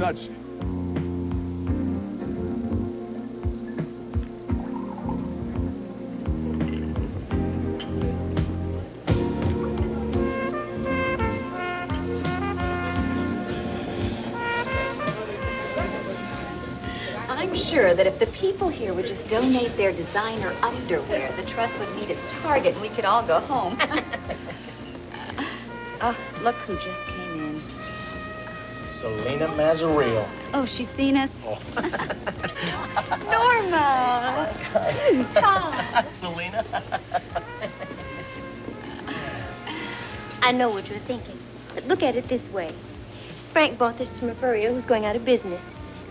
bloodshed. I'm sure that if the people here would just donate their designer underwear, the trust would meet its target and we could all go home. Oh, look who just came in. Selena Mazzareel. Oh, she's seen us? Oh. Norma! Tom! Selena? I know what you're thinking, but look at it this way. Frank bought this from a furrier who's going out of business.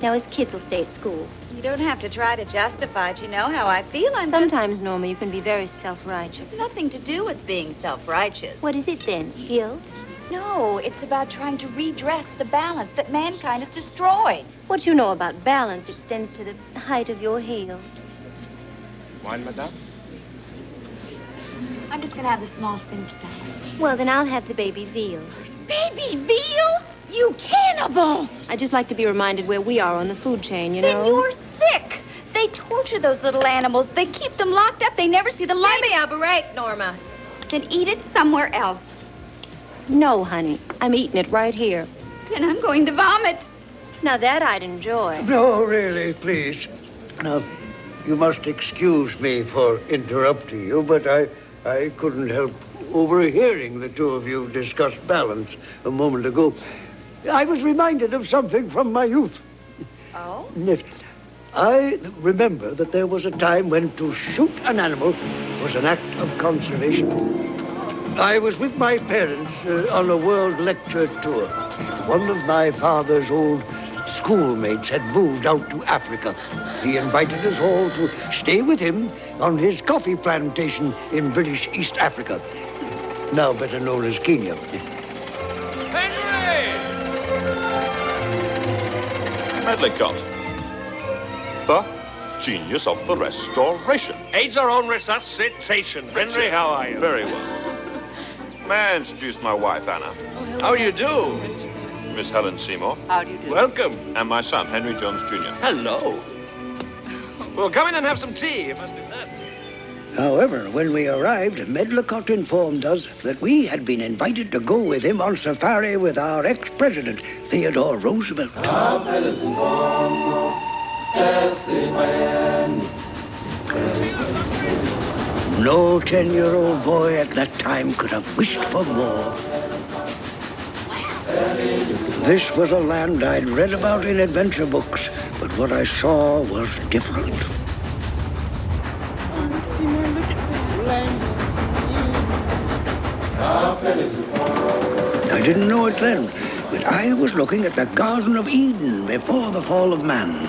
Now his kids will stay at school. You don't have to try to justify it. You know how I feel. Sometimes, Norma, you can be very self-righteous. It's nothing to do with being self-righteous. What is it then? Guilt? No, it's about trying to redress the balance that mankind has destroyed. What you know about balance extends to the height of your heels. Wine, madame? I'm just gonna have the small spinach salad. Well, then I'll have the baby veal. Baby veal? You cannibal! I'd just like to be reminded where we are on the food chain, you know? Then you're sick. They torture those little animals. They keep them locked up. They never see the light. Give me a break, Norma. Then eat it somewhere else. No, honey. I'm eating it right here. Then I'm going to vomit. Now that I'd enjoy. No, really, please. Now, you must excuse me for interrupting you, but I couldn't help overhearing the two of you discuss balance a moment ago. I was reminded of something from my youth. Oh? I remember that there was a time when to shoot an animal was an act of conservation. I was with my parents on a world lecture tour. One of my father's old schoolmates had moved out to Africa. He invited us all to stay with him on his coffee plantation in British East Africa, now better known as Kenya. Medlicott, the genius of the restoration. Aids our own resuscitation. Henry, how are you? Very well. May I introduce my wife, Anna? How do you do? Miss Helen Seymour. How do you do? Welcome. And my son, Henry Jones, Jr. Hello. Well, come in and have some tea. You must be thirsty. However, when we arrived, Medlicott informed us that we had been invited to go with him on safari with our ex-president, Theodore Roosevelt. No 10-year-old boy at that time could have wished for more. This was a land I'd read about in adventure books, but what I saw was different. I didn't know it then, but I was looking at the Garden of Eden before the fall of man.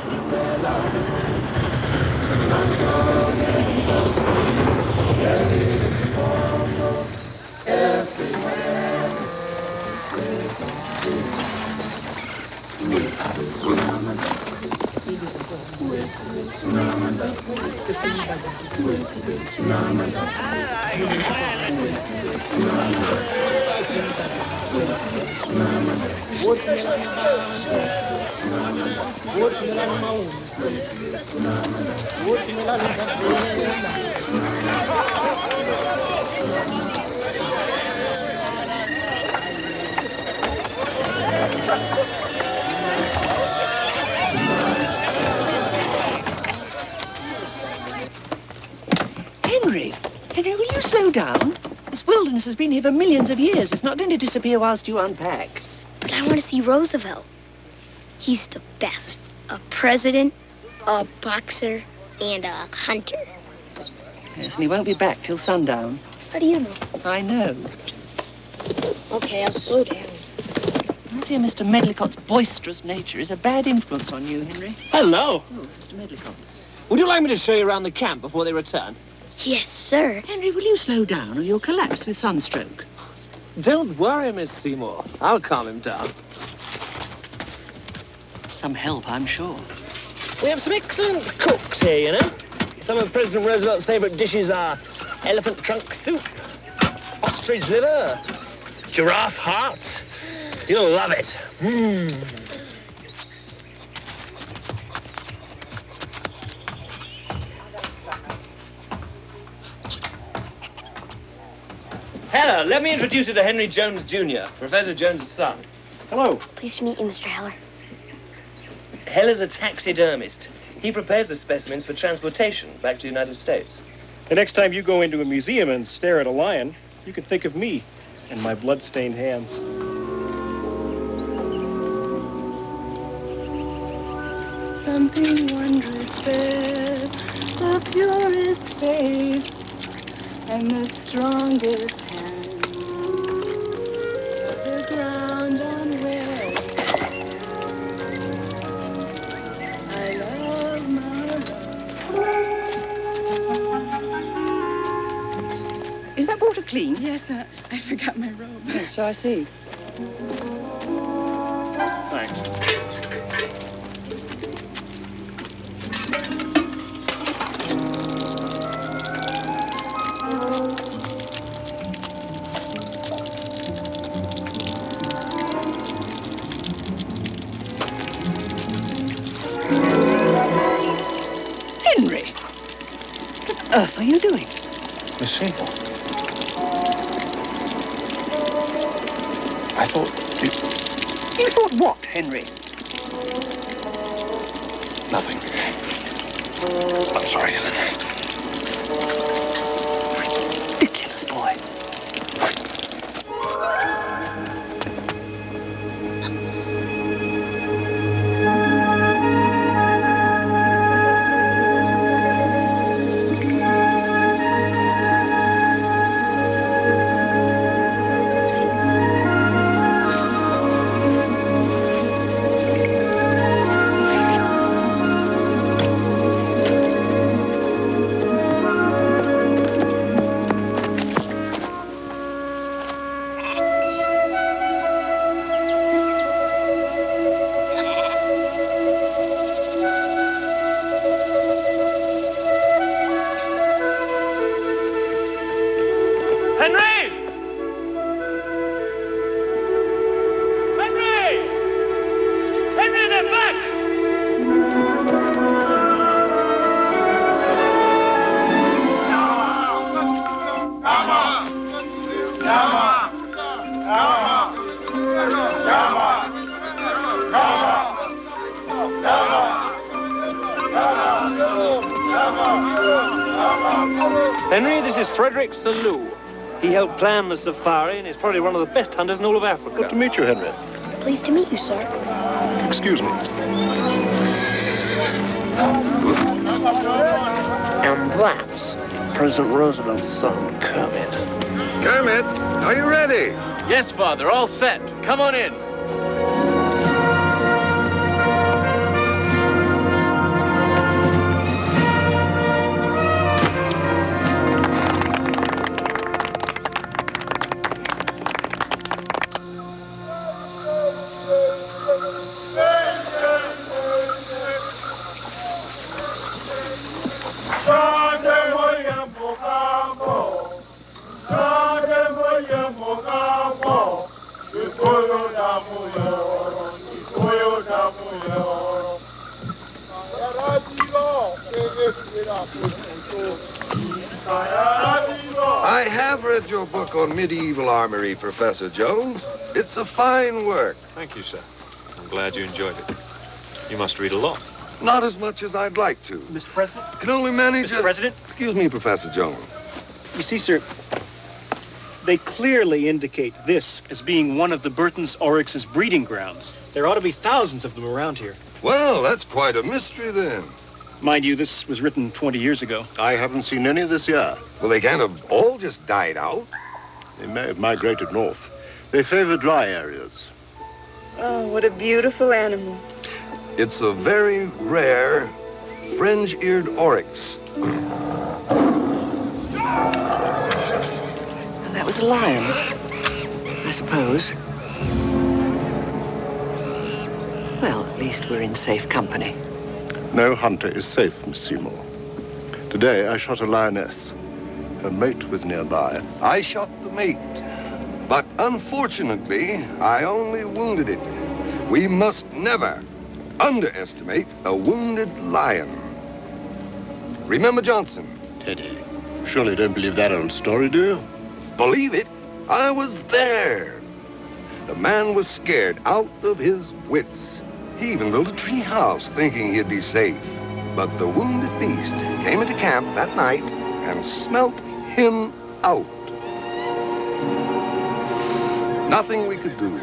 Henry, will you slow down? This wilderness has been here for millions of years. It's not going to disappear whilst you unpack. But I want to see Roosevelt. He's the best. A president, a boxer, and a hunter. Yes, and he won't be back till sundown. How do you know? I know. Okay, I'll slow down. I fear Mr. Medlicott's boisterous nature is a bad influence on you, Henry. Hello. Oh, Mr. Medlicott. Would you like me to show you around the camp before they return? Yes, sir. Henry, will you slow down or you'll collapse with sunstroke? Don't worry, Miss Seymour. I'll calm him down. Some help, I'm sure. We have some excellent cooks here, you know. Some of President Roosevelt's favorite dishes are elephant trunk soup, ostrich liver, giraffe heart. You'll love it. Heller, let me introduce you to Henry Jones, Jr., Professor Jones' son. Hello. Pleased to meet you, Mr. Heller. Heller's a taxidermist. He prepares the specimens for transportation back to the United States. The next time you go into a museum and stare at a lion, you can think of me and my blood-stained hands. Something wondrous fair, the purest face, and the strongest hand of the ground on where I love my love. Is that water clean? Yes, I forgot my robe. Yes, so I see. Thanks. Henry! What on earth are you doing? You see? I thought You thought what, Henry? nothing. I'm sorry, Helen. Ridiculous boy. Henry! Henry! Henry, they're back! Henry, this is Frederick Salou. He helped plan the safari and is probably one of the best hunters in all of Africa. Good to meet you, Henry. Pleased to meet you, sir. Excuse me. And that's President Roosevelt's son, Kermit. Kermit, are you ready? Yes, Father, all set. Come on in. I have read your book on medieval armory, Professor Jones. It's a fine work. Thank you, sir. I'm glad you enjoyed it. You must read a lot. Not as much as I'd like to. Mr. President? Can only manage Mr. President? Excuse me, Professor Jones. You see, sir, they clearly indicate this as being one of the Burton's oryx's breeding grounds. There ought to be thousands of them around here. Well, that's quite a mystery, then. Mind you, this was written 20 years ago. I haven't seen any this year. Well, they can't have all just died out. They may have migrated north. They favor dry areas. Oh, what a beautiful animal. It's a very rare fringe-eared oryx. That was a lion, I suppose. Well, at least we're in safe company. No hunter is safe, Miss Seymour. Today, I shot a lioness. Her mate was nearby. I shot the mate, but unfortunately, I only wounded it. We must never underestimate a wounded lion. Remember Johnson? Teddy, surely you don't believe that old story, do you? Believe it? I was there. The man was scared out of his wits. He even built a tree house thinking he'd be safe. But the wounded beast came into camp that night and smelt him out. Nothing we could do.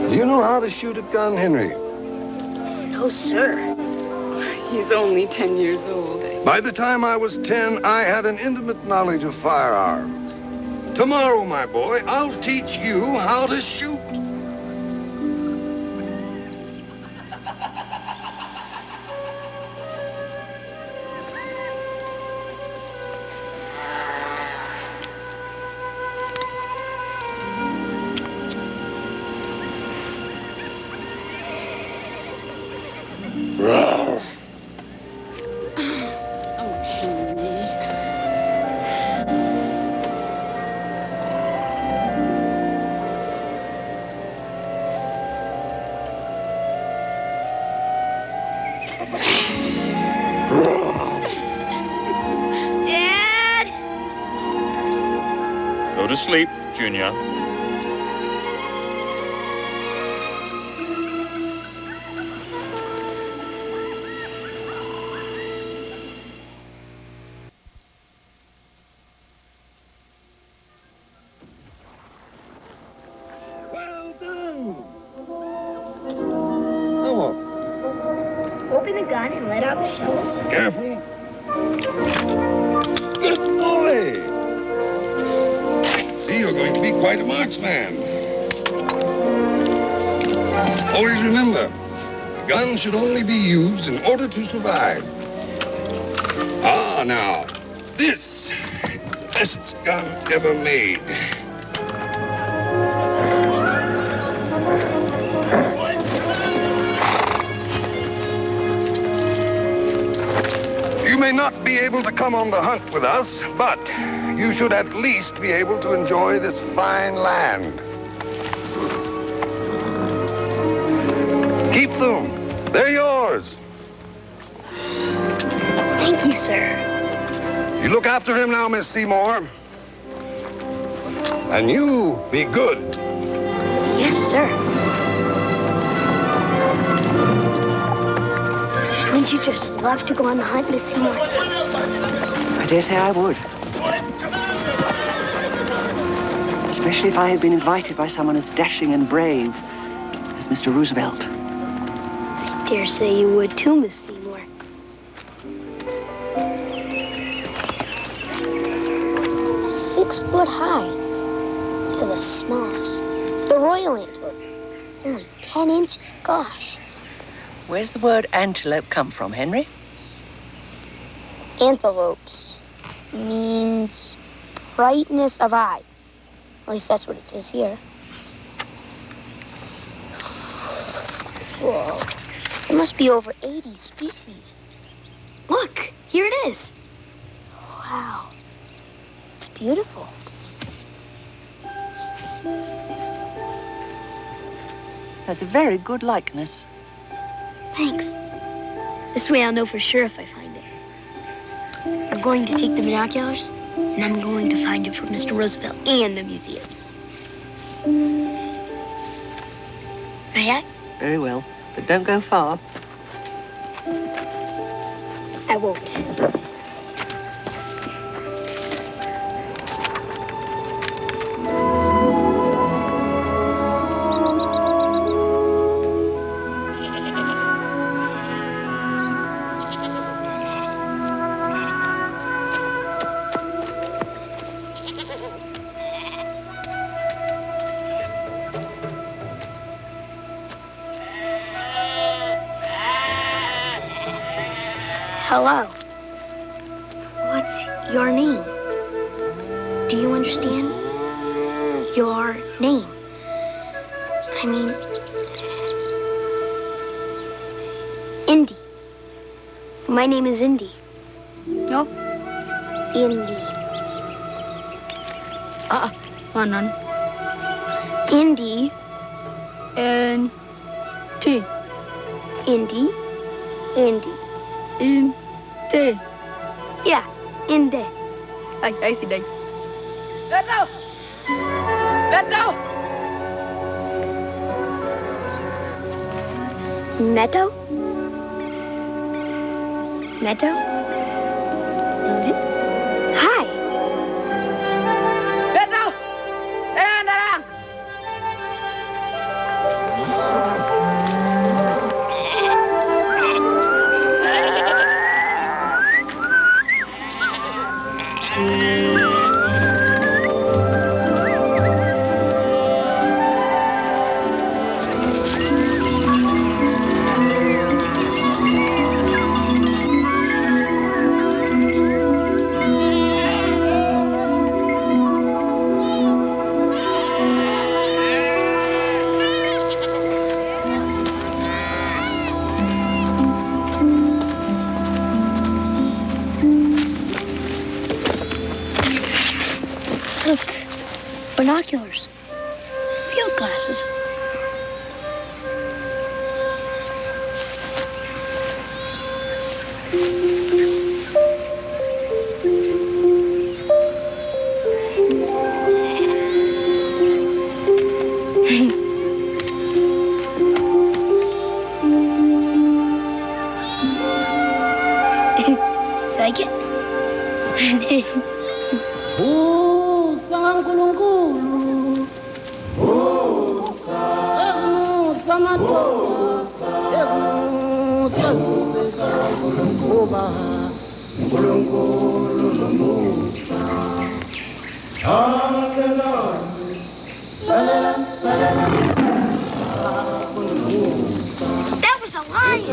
Do you know how to shoot a gun, Henry? No, sir. He's only 10 years old. By the time I was 10, I had an intimate knowledge of firearms. Tomorrow, my boy, I'll teach you how to shoot. Dad! Go to sleep, Junior. Well done. Come on. Open the gun and let out the shells. Careful. Good boy. See, you're going to be quite a marksman. Always remember, the gun should only be used in order to survive. Ah, now, this is the best gun ever made. You may not be able to come on the hunt with us, but you should at least be able to enjoy this fine land. Keep them. They're yours. Thank you, sir. You look after him now, Miss Seymour. And you be good. Yes, sir. Wouldn't you just love to go on the hunt, Miss Seymour? I dare say I would. Especially if I had been invited by someone as dashing and brave as Mr. Roosevelt. I dare say you would too, Miss Seymour. 6 foot high. To the smallest. The royal antelope. Only 10 inches. Gosh. Where's the word antelope come from, Henry? Antelopes means brightness of eye. At least that's what it says here. Whoa. There must be over 80 species. Look, here it is. Wow. It's beautiful. That's a very good likeness. Thanks. This way I'll know for sure if I find it. I'm going to take the binoculars, and I'm going to find it for Mr. Roosevelt and the museum. Right? Very well, but don't go far. I won't. Hello. What's your name? Do you understand? Your name. I mean, Indy. My name is Indy. No? Indy. One on. Indy. N-T. Indy. Indy. In there. Yeah, in there. I see that. Beto! Beto! Netto? Netto? Hi. Beto! Darang, darang! Look, binoculars, field glasses. Like it? Usankulunkulu Emusamatola Emusazisa Oba Nkulunkulu nomusa Hallelujah Hallelujah That was a lion.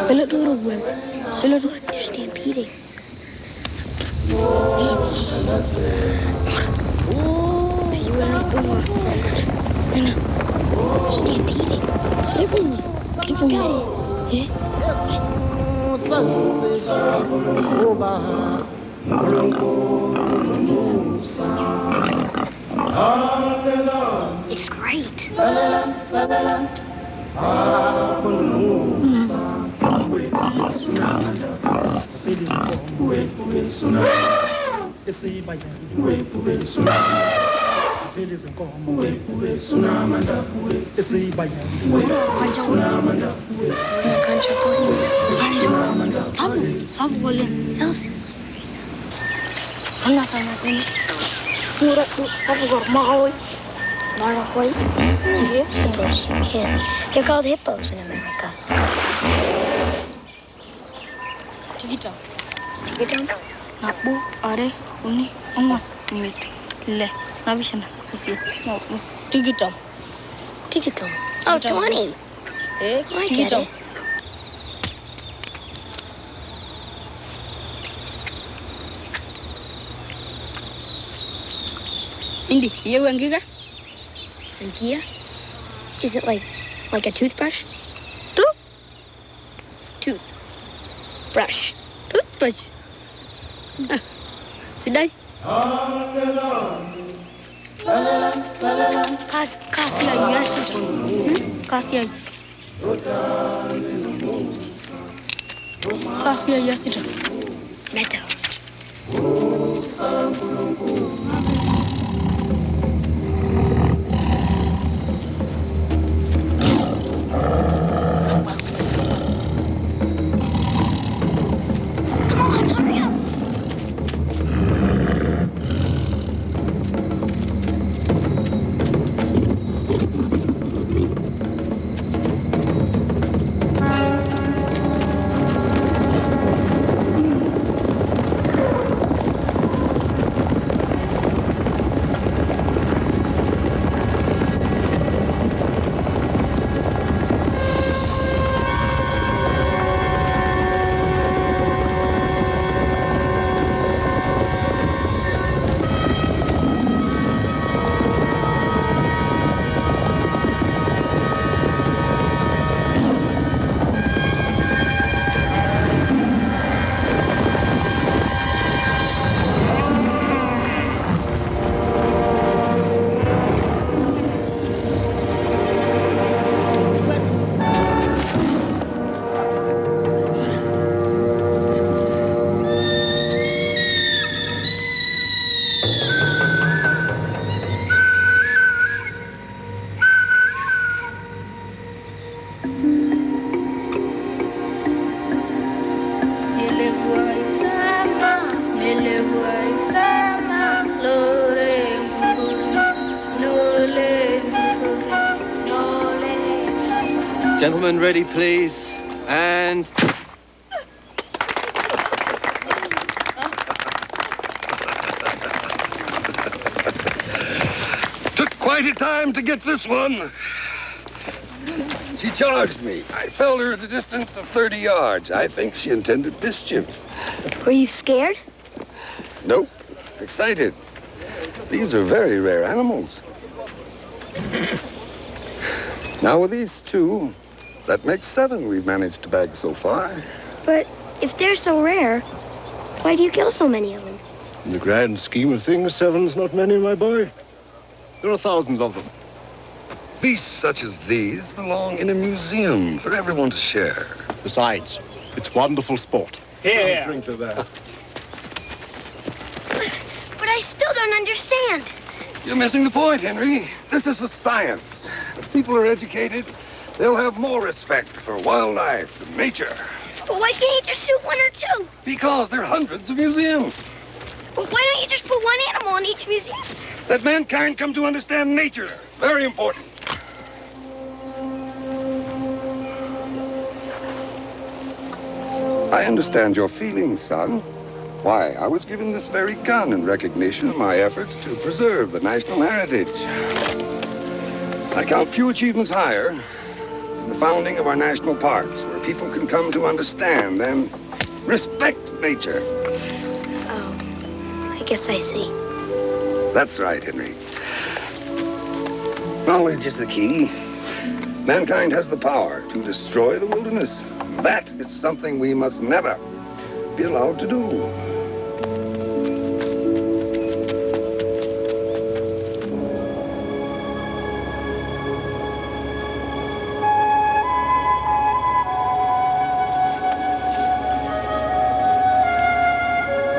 They look little women. They look like they're stampeding. Stampeding. Look at it. It's great. Elephants. I'm not talking about them. English. Yeah. They're called hippos in America. Tikitam. Nabu, are, uni, oma, mit, le, nabishana, isi, no, tikitam. Tikitam. Oh, 20. Tikitam. Indi, you and Giga? And Gia? Is it like a toothbrush? Toothbrush. Toothbrush. Sit down. Kasia, yes, Kasia. Kasia, yes, Metal. Gentlemen, ready, please. And... Took quite a time to get this one. She charged me. I felled her at a distance of 30 yards. I think she intended mischief. Were you scared? Nope. Excited. These are very rare animals. Now with these two, that makes 7 we've managed to bag so far. But if they're so rare, why do you kill so many of them? In the grand scheme of things, 7's not many, my boy. There are thousands of them. Beasts such as these belong in a museum for everyone to share. Besides, it's wonderful sport. Here. Drink to that. But I still don't understand. You're missing the point, Henry. This is for science. If people are educated, they'll have more respect for wildlife and nature. But why can't you just shoot 1 or 2? Because there are hundreds of museums. But why don't you just put 1 animal in each museum? Let mankind come to understand nature. Very important. I understand your feelings, son. Why, I was given this very gun in recognition of my efforts to preserve the national heritage. I count few achievements higher than the founding of our national parks, where people can come to understand and respect nature. Oh, I guess I see. That's right, Henry. Knowledge is the key. Mankind has the power to destroy the wilderness. That is something we must never be allowed to do.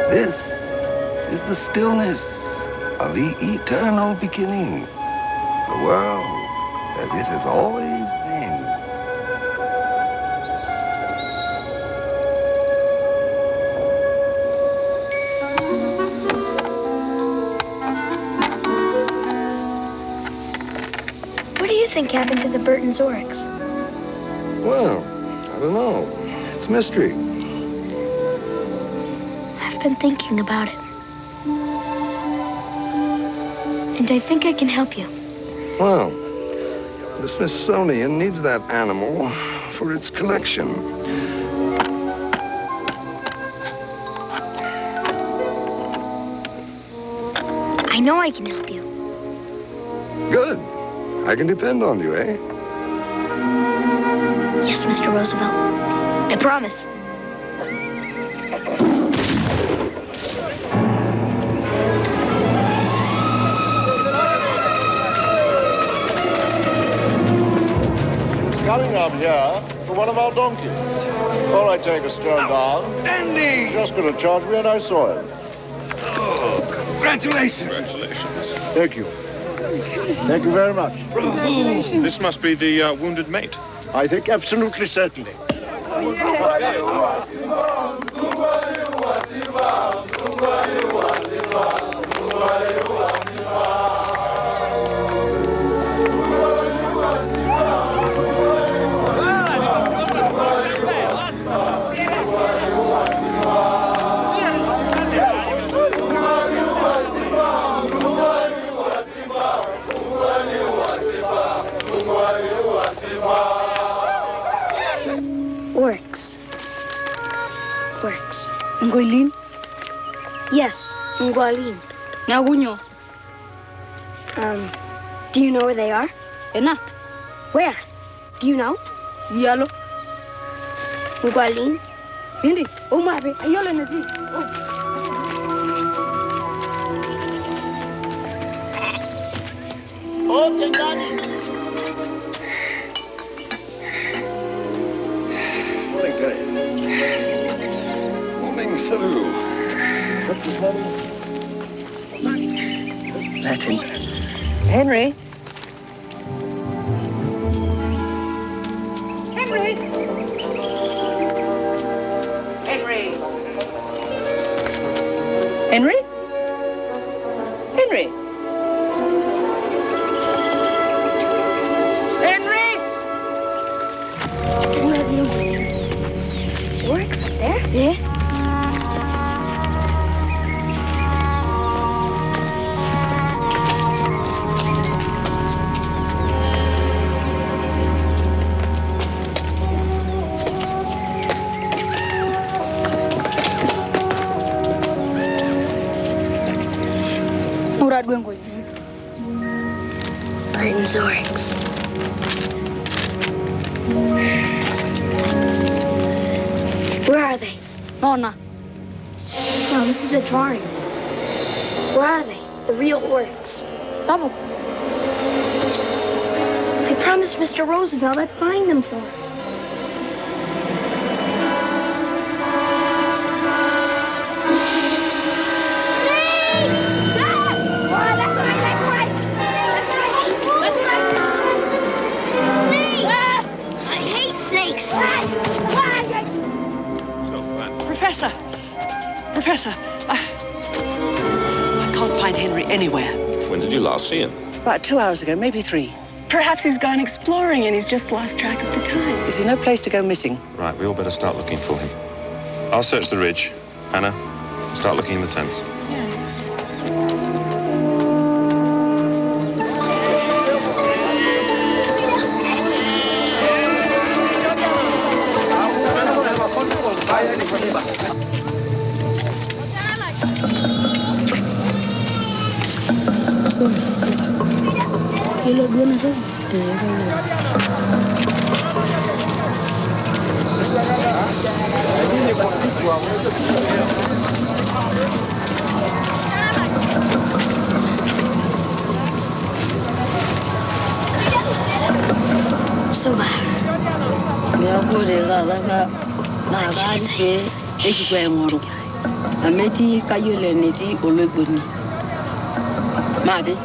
This is the stillness of the eternal beginning. The world as it has always been. What do you think happened to the Burton's oryx? Well, I don't know. It's a mystery. I've been thinking about it. And I think I can help you. Well, the Smithsonian needs that animal for its collection. I know I can help you. Good. I can depend on you, eh? Yes, Mr. Roosevelt. I promise. Coming up here for one of our donkeys. All right, take a stroll down. Outstanding! He's just going to charge me, and I saw him. Oh, congratulations. Congratulations. Thank you. Thank you very much. Congratulations. This must be the wounded mate. I think absolutely certainly. Oryx. Oryx. Nguilin? Yes, Ngualin. Nyagunyo. Do you know where they are? Ena. Where? Do you know? Yalo. Ngualin? Hindi. Umabe. Ayolo na di. Okay, Daddy. Morning, Dave. Morning, Saru. Latin. Henry? Henry! Henry! Henry? Henry! Henry! Where are you? Works up there? Yeah. Murad Wengo. Burton's Oryx. Where are they? Nona. No, this is a drawing. Where are they? The real Oryx. Sabo. I promised Mr. Roosevelt I'd find them for him. Professor, I can't find Henry anywhere. When did you last see him? About 2 hours ago, maybe 3. Perhaps he's gone exploring and he's just lost track of the time. Is there no place to go missing? Right, we all better start looking for him. I'll search the ridge. Anna, start looking in the tents. Ameti kayole neti oleboni. Mabe.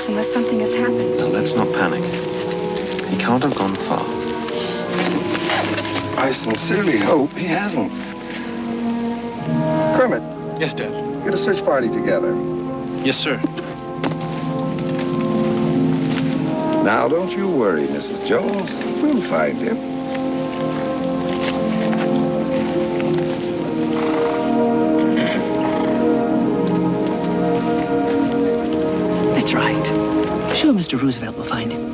Unless something has happened. Now, let's not panic. He can't have gone far. I sincerely hope he hasn't. Kermit. Yes, Dad. Get a search party together. Yes, sir. Now, don't you worry, Mrs. Jones. We'll find him. That's right. Sure, Mr. Roosevelt will find him.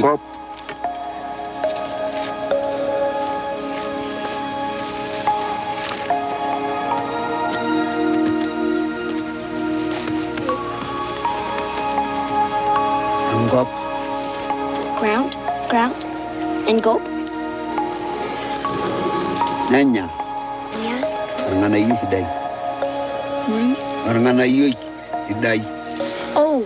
Bob. Bob. Ground, ground, and gulp. Nanya. Yeah. Arangana yu sidai. Arangana yu sidai. Oh.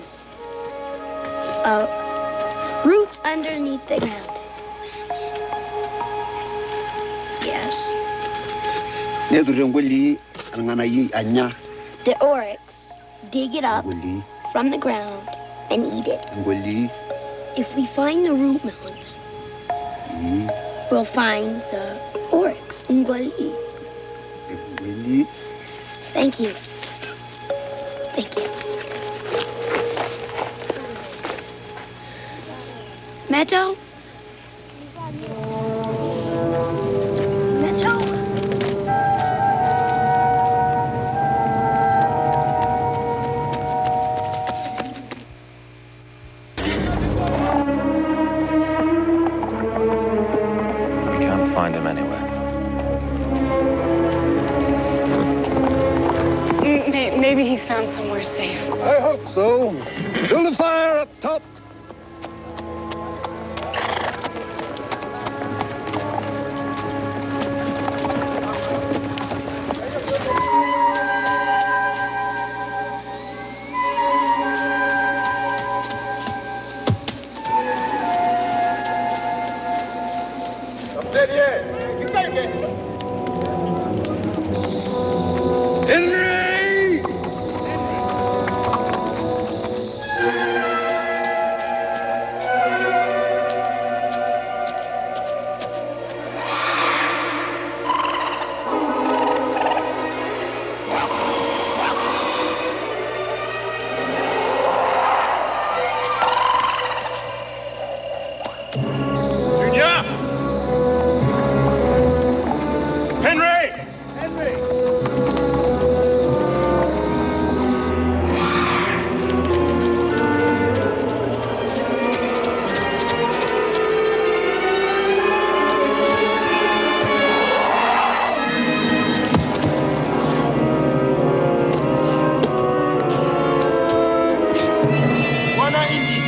Roots underneath the ground. Yes. Nedurengoli arangana yu anya. The oryx dig it up from the ground and eat it. Ngoli. If we find the root melons, we'll find the oryx. Ngoli. Ngoli. Thank you. Thank you. Meto? Meto? We can't find him anywhere. Maybe he's found somewhere safe. I hope so. Build a fire up top. Henry! Junior! Henry! Wana Indi.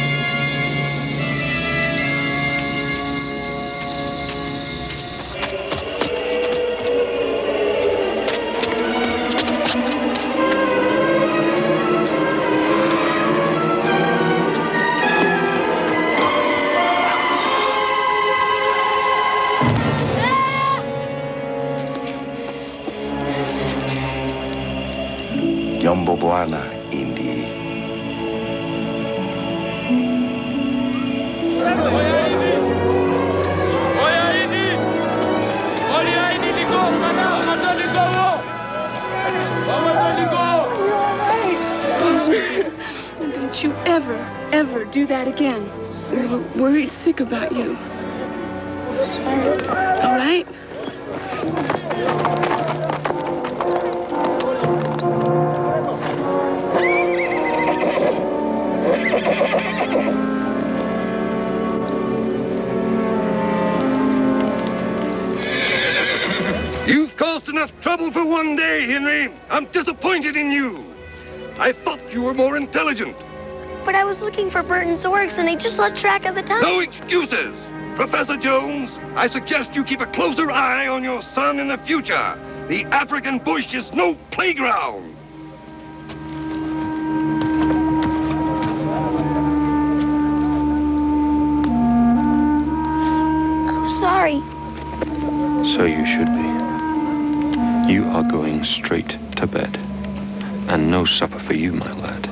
Yombo Bwana Indi. And don't you ever do that again. We're worried sick about you. All right? You've caused enough trouble for one day, Henry. I'm disappointed in you. I thought you were more intelligent. But I was looking for Burton's oryx and they just lost track of the time. No excuses. Professor Jones, I suggest you keep a closer eye on your son in the future. The African bush is no playground. I'm sorry. So you should be. You are going straight to bed. And no supper for you, my lad.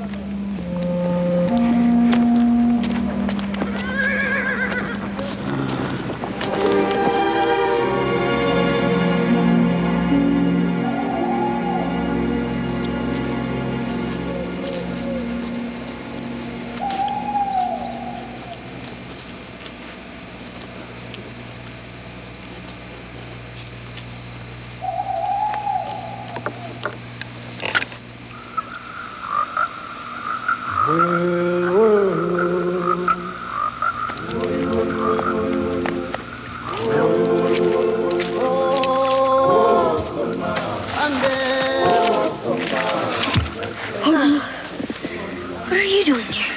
What are you doing here?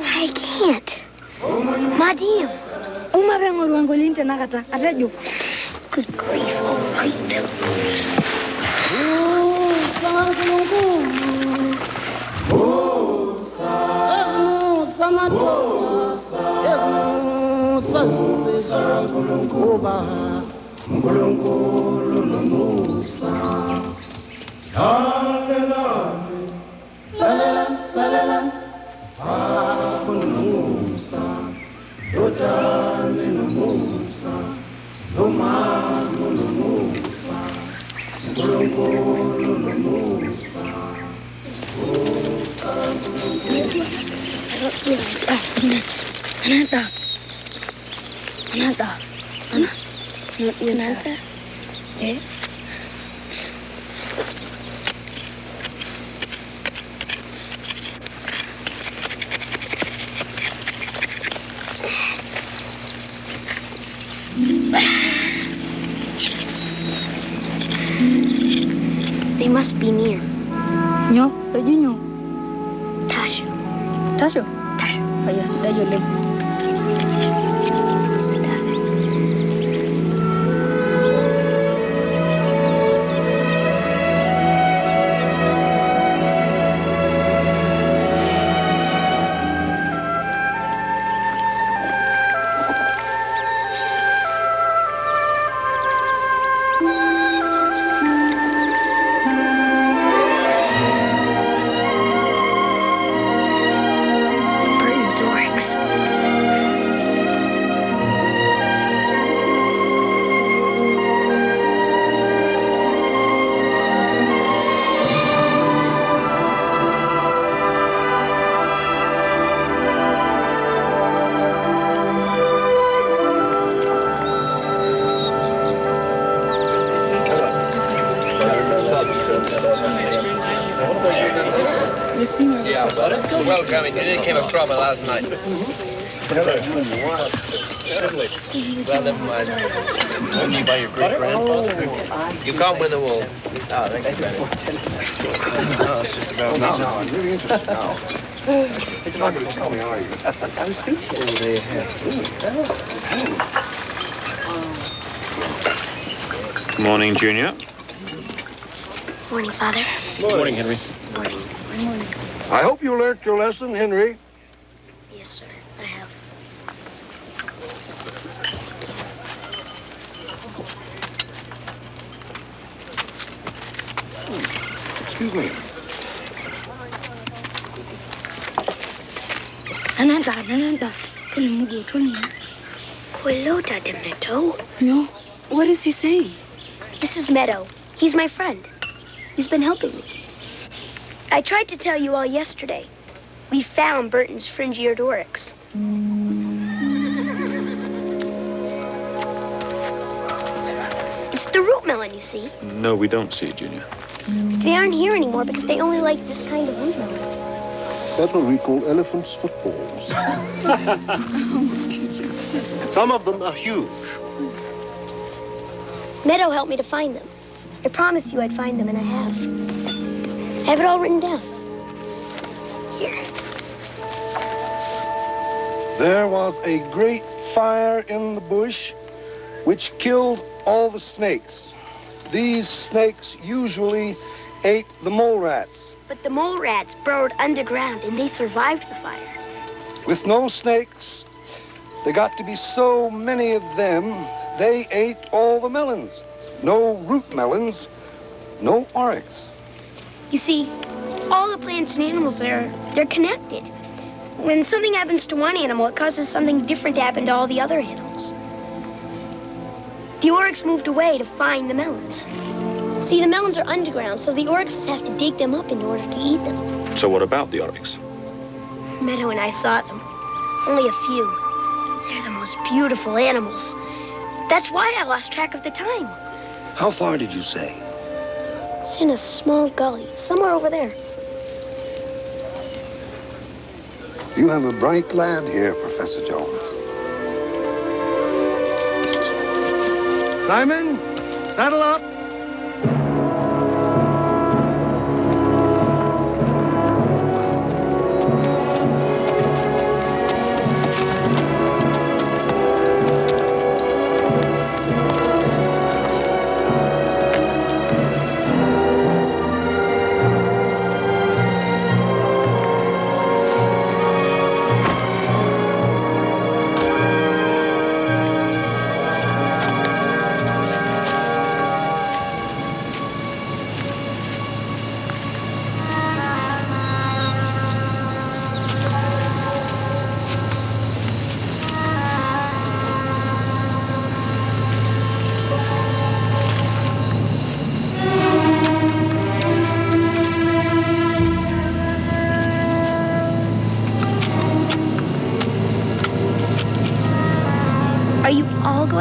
I can't. Madam. Good grief, all right. Kenapa? Eh? They must be near. Nyo, lagi nyo. Tasha. Tasyo? Ayah sudah Yulin. Burton's oryx. Yeah, well, Grammy, you did came a cropper last night. Well, never mind. Won you by your great-grandfather? You can't win them all. Oh, thank you, Granny. No, it's just about No, I'm really interested now. You're not going to tell me, are you? I was speechless. Good morning, Junior. Morning, Father. Morning, Henry. Morning. I hope you learned your lesson, Henry. Yes, sir. I have. Excuse me. Nananda. Hello, Dr. Meadow. No, what does he say? This is Meadow. He's my friend. He's been helping me. I tried to tell you all yesterday. We found Burton's fringe-eared oryx. It's the root melon, you see. No, we don't see it, Junior. They aren't here anymore because they only like this kind of root melon. That's what we call elephants' footballs. Some of them are huge. Meadow helped me to find them. I promised you I'd find them, and I have. I have it all written down. Here. There was a great fire in the bush which killed all the snakes. These snakes usually ate the mole rats. But the mole rats burrowed underground, and they survived the fire. With no snakes, there got to be so many of them, they ate all the melons. No root melons, no oryx. You see, all the plants and animals they're connected. When something happens to one animal, it causes something different to happen to all the other animals. The oryx moved away to find the melons. See, the melons are underground, so the oryxes have to dig them up in order to eat them. So what about the oryx? Meadow and I saw them. Only a few. They're the most beautiful animals. That's why I lost track of the time. How far did you say? It's in a small gully, somewhere over there. You have a bright lad here, Professor Jones. Simon, saddle up.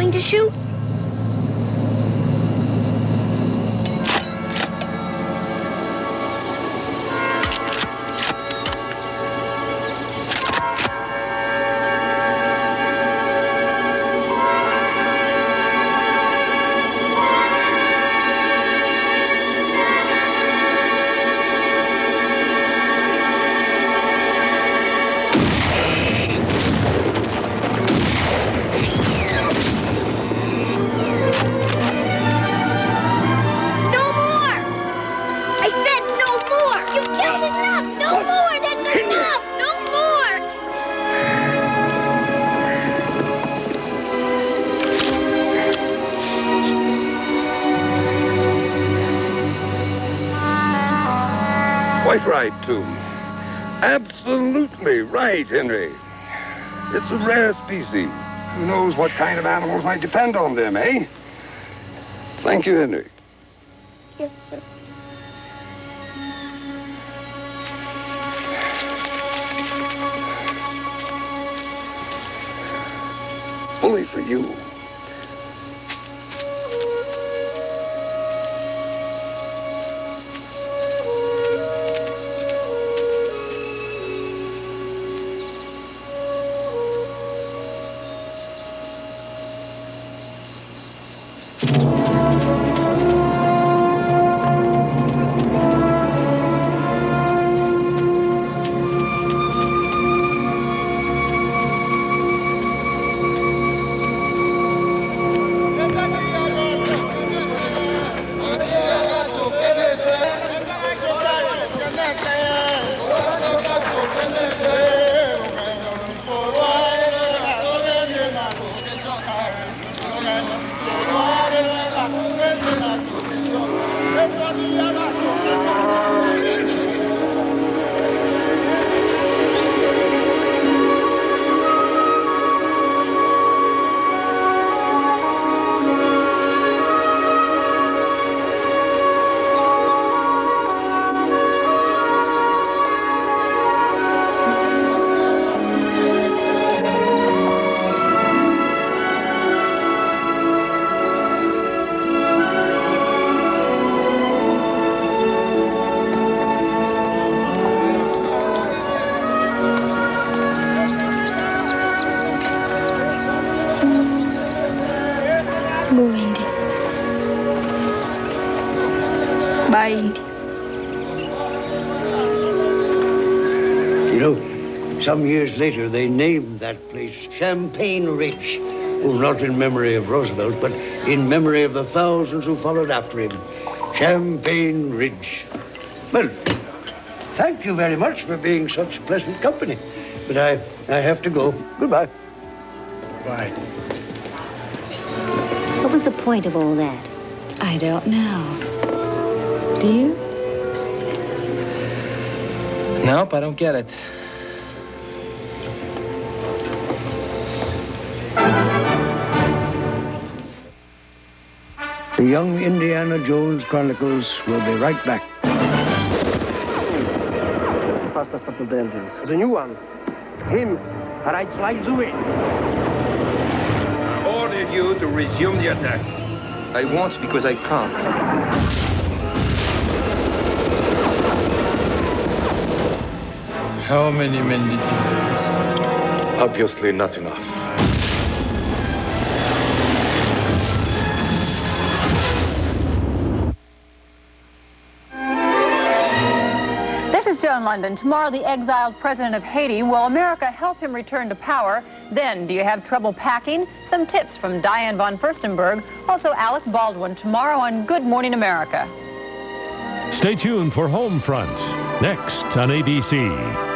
going to shoot? Quite right, too. Absolutely right, Henry. It's a rare species. Who knows what kind of animals might depend on them, eh? Thank you, Henry. Yes, sir. Bully for you. Go, Indy. Bye, Indy. You know, some years later, they named that place Champagne Ridge. Oh, not in memory of Roosevelt, but in memory of the thousands who followed after him. Champagne Ridge. Well, thank you very much for being such pleasant company. But I have to go. Goodbye. Bye. What was the point of all that? I don't know. Do you? Nope, I don't get it. The Young Indiana Jones Chronicles will be right back. Fastest of the engines. The new one. Him rides like the wind. Ordered you to resume the attack. I won't because I can't. How many men did he lose? Obviously not enough. This is Joan London. Tomorrow, the exiled president of Haiti. Will America help him return to power? Then, do you have trouble packing? Some tips from Diane von Furstenberg. Also, Alec Baldwin tomorrow on Good Morning America. Stay tuned for Home Front, next on ABC.